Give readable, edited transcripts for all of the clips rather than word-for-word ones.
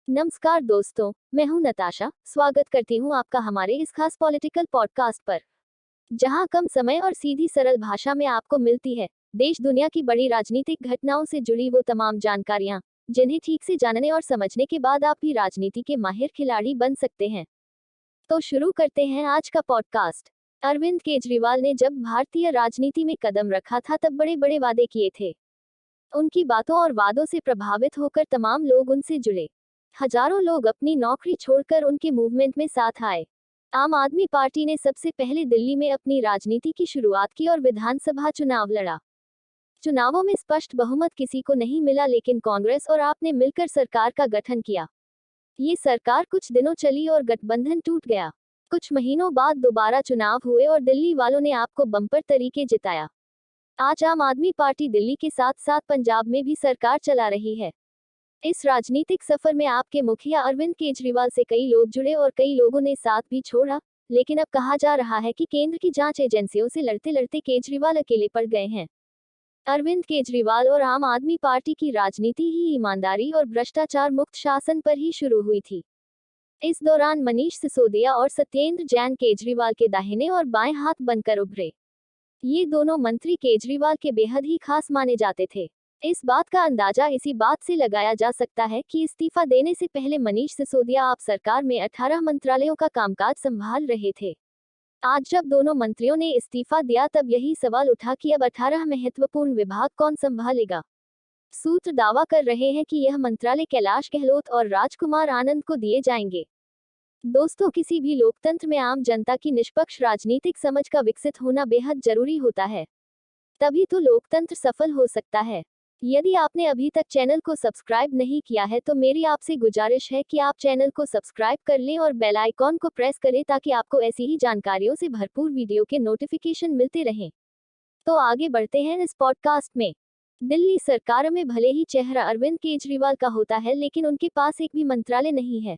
नमस्कार दोस्तों, मैं हूं नताशा। स्वागत करती हूं आपका हमारे इस खास पॉलिटिकल पॉडकास्ट पर, जहां कम समय और सीधी सरल भाषा में आपको मिलती है देश दुनिया की बड़ी राजनीतिक घटनाओं से जुड़ी वो तमाम जानकारियां, जिन्हें ठीक से जानने और समझने के बाद आप भी राजनीति के माहिर खिलाड़ी बन सकते हैं। तो शुरू करते हैं आज का पॉडकास्ट। अरविंद केजरीवाल ने जब भारतीय राजनीति में कदम रखा था तब बड़े बड़े वादे किए थे। उनकी बातों और वादों से प्रभावित होकर तमाम लोग उनसे जुड़े। हजारों लोग अपनी नौकरी छोड़कर उनके मूवमेंट में साथ आए। आम आदमी पार्टी ने सबसे पहले दिल्ली में अपनी राजनीति की शुरुआत की और विधानसभा चुनाव लड़ा। चुनावों में स्पष्ट बहुमत किसी को नहीं मिला, लेकिन कांग्रेस और आप ने मिलकर सरकार का गठन किया। ये सरकार कुछ दिनों चली और गठबंधन टूट गया। कुछ महीनों बाद दोबारा चुनाव हुए और दिल्ली वालों ने आपको बम्पर तरीके जिताया। आज आम आदमी पार्टी दिल्ली के साथ साथ पंजाब में भी सरकार चला रही है। इस राजनीतिक सफर में आपके मुखिया अरविंद केजरीवाल से कई लोग जुड़े और कई लोगों ने साथ भी छोड़ा, लेकिन अब कहा जा रहा है कि केंद्र की जांच एजेंसियों से लड़ते लड़ते केजरीवाल अकेले पड़ गए हैं। अरविंद केजरीवाल और आम आदमी पार्टी की राजनीति ही ईमानदारी और भ्रष्टाचार मुक्त शासन पर ही शुरू हुई थी। इस दौरान मनीष सिसोदिया और सत्येंद्र जैन केजरीवाल के दाहिने और बाएं हाथ बनकर उभरे। ये दोनों मंत्री केजरीवाल के बेहद ही खास माने जाते थे। इस बात का अंदाजा इसी बात से लगाया जा सकता है कि इस्तीफा देने से पहले मनीष सिसोदिया आप सरकार में 18 मंत्रालयों का कामकाज संभाल रहे थे। आज जब दोनों मंत्रियों ने इस्तीफा दिया तब यही सवाल उठा कि अब 18 महत्वपूर्ण विभाग कौन संभालेगा। सूत्र दावा कर रहे हैं कि यह मंत्रालय कैलाश गहलोत और राजकुमार आनंद को दिए जाएंगे। दोस्तों, किसी भी लोकतंत्र में आम जनता की निष्पक्ष राजनीतिक समझ का विकसित होना बेहद जरूरी होता है। तभी तो लोकतंत्र सफल हो सकता है। यदि आपने अभी तक चैनल को सब्सक्राइब नहीं किया है तो मेरी आपसे गुजारिश है कि आप चैनल को सब्सक्राइब कर लें और बेल आइकॉन को प्रेस करें ताकि आपको ऐसी ही जानकारियों से भरपूर वीडियो के नोटिफिकेशन मिलते रहें। तो आगे बढ़ते हैं इस पॉडकास्ट में। दिल्ली सरकार में भले ही चेहरा अरविंद केजरीवाल का होता है, लेकिन उनके पास एक भी मंत्रालय नहीं है।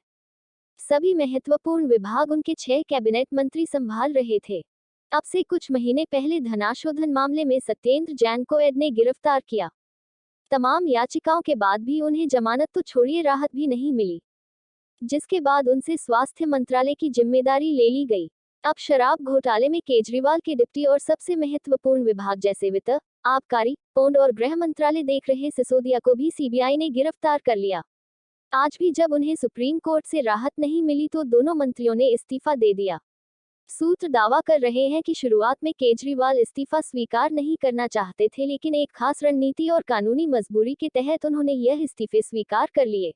सभी महत्वपूर्ण विभाग उनके 6 कैबिनेट मंत्री संभाल रहे थे। अब से कुछ महीने पहले धनाशोधन मामले में सत्येंद्र जैन को ईडी ने गिरफ्तार किया। तमाम याचिकाओं के बाद भी उन्हें जमानत तो छोड़िए राहत भी नहीं मिली, जिसके बाद उनसे स्वास्थ्य मंत्रालय की जिम्मेदारी ले ली गई। अब शराब घोटाले में केजरीवाल के डिप्टी और सबसे महत्वपूर्ण विभाग जैसे वित्त, आबकारी, पौंड और गृह मंत्रालय देख रहे सिसोदिया को भी सीबीआई ने गिरफ्तार कर लिया। आज भी जब उन्हें सुप्रीम कोर्ट से राहत नहीं मिली तो दोनों मंत्रियों ने इस्तीफा दे दिया। सूत्र दावा कर रहे हैं कि शुरुआत में केजरीवाल इस्तीफा स्वीकार नहीं करना चाहते थे, लेकिन एक खास रणनीति और कानूनी मजबूरी के तहत उन्होंने यह इस्तीफे स्वीकार कर लिए।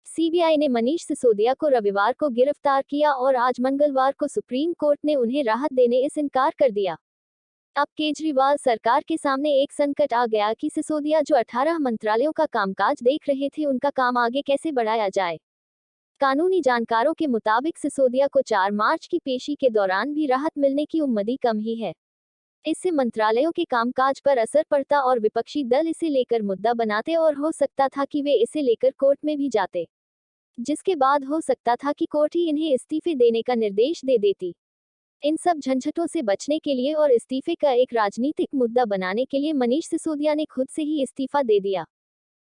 सीबीआई ने मनीष सिसोदिया को रविवार को गिरफ्तार किया और आज मंगलवार को सुप्रीम कोर्ट ने उन्हें राहत देने से इनकार कर दिया। अब केजरीवाल सरकार के सामने एक संकट आ गया कि सिसोदिया जो 18 मंत्रालयों का कामकाज देख रहे थे, उनका काम आगे कैसे बढ़ाया जाए। कानूनी जानकारों के मुताबिक सिसोदिया को 4 मार्च की पेशी के दौरान भी राहत मिलने की उम्मीद कम ही है। इससे मंत्रालयों के कामकाज पर असर पड़ता और विपक्षी दल इसे लेकर मुद्दा बनाते और हो सकता था कि वे इसे लेकर कोर्ट में भी जाते, जिसके बाद हो सकता था कि कोर्ट ही इन्हें इस्तीफे देने का निर्देश दे देती। इन सब झंझटों से बचने के लिए और इस्तीफे का एक राजनीतिक मुद्दा बनाने के लिए मनीष सिसोदिया ने खुद से ही इस्तीफा दे दिया।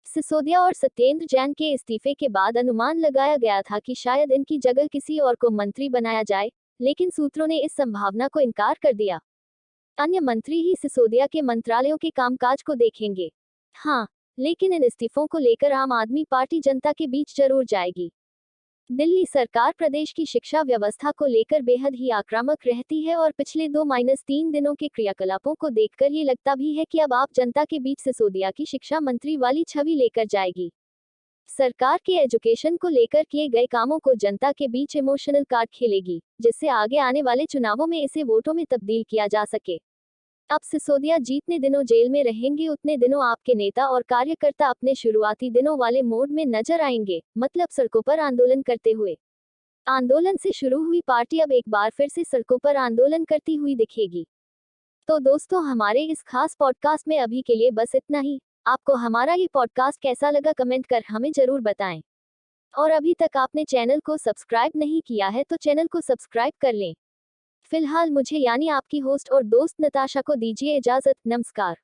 सिसोदिया और सत्येंद्र जैन के इस्तीफे के बाद अनुमान लगाया गया था कि शायद इनकी जगह किसी और को मंत्री बनाया जाए, लेकिन सूत्रों ने इस संभावना को इनकार कर दिया। अन्य मंत्री ही सिसोदिया के मंत्रालयों के कामकाज को देखेंगे। हाँ, लेकिन इन इस्तीफों को लेकर आम आदमी पार्टी जनता के बीच जरूर जाएगी। दिल्ली सरकार प्रदेश की शिक्षा व्यवस्था को लेकर बेहद ही आक्रामक रहती है और पिछले 2-3 दिनों के क्रियाकलापों को देखकर ये लगता भी है कि अब आप जनता के बीच सिसोदिया की शिक्षा मंत्री वाली छवि लेकर जाएगी। सरकार के एजुकेशन को लेकर किए गए कामों को जनता के बीच इमोशनल कार्ड खेलेगी, जिससे आगे आने वाले चुनावों में इसे वोटों में तब्दील किया जा सके। अब सिसोदिया जितने दिनों जेल में रहेंगे उतने दिनों आपके नेता और कार्यकर्ता अपने शुरुआती दिनों वाले मोड में नजर आएंगे, मतलब सड़कों पर आंदोलन करते हुए। आंदोलन से शुरू हुई पार्टी अब एक बार फिर से सड़कों पर आंदोलन करती हुई दिखेगी। तो दोस्तों, हमारे इस खास पॉडकास्ट में अभी के लिए बस इतना ही। आपको हमारा ये पॉडकास्ट कैसा लगा कमेंट कर हमें जरूर बताएं। और अभी तक आपने चैनल को सब्सक्राइब नहीं किया है तो चैनल को सब्सक्राइब कर लें। फिलहाल मुझे यानी आपकी होस्ट और दोस्त नताशा को दीजिए इजाजत। नमस्कार।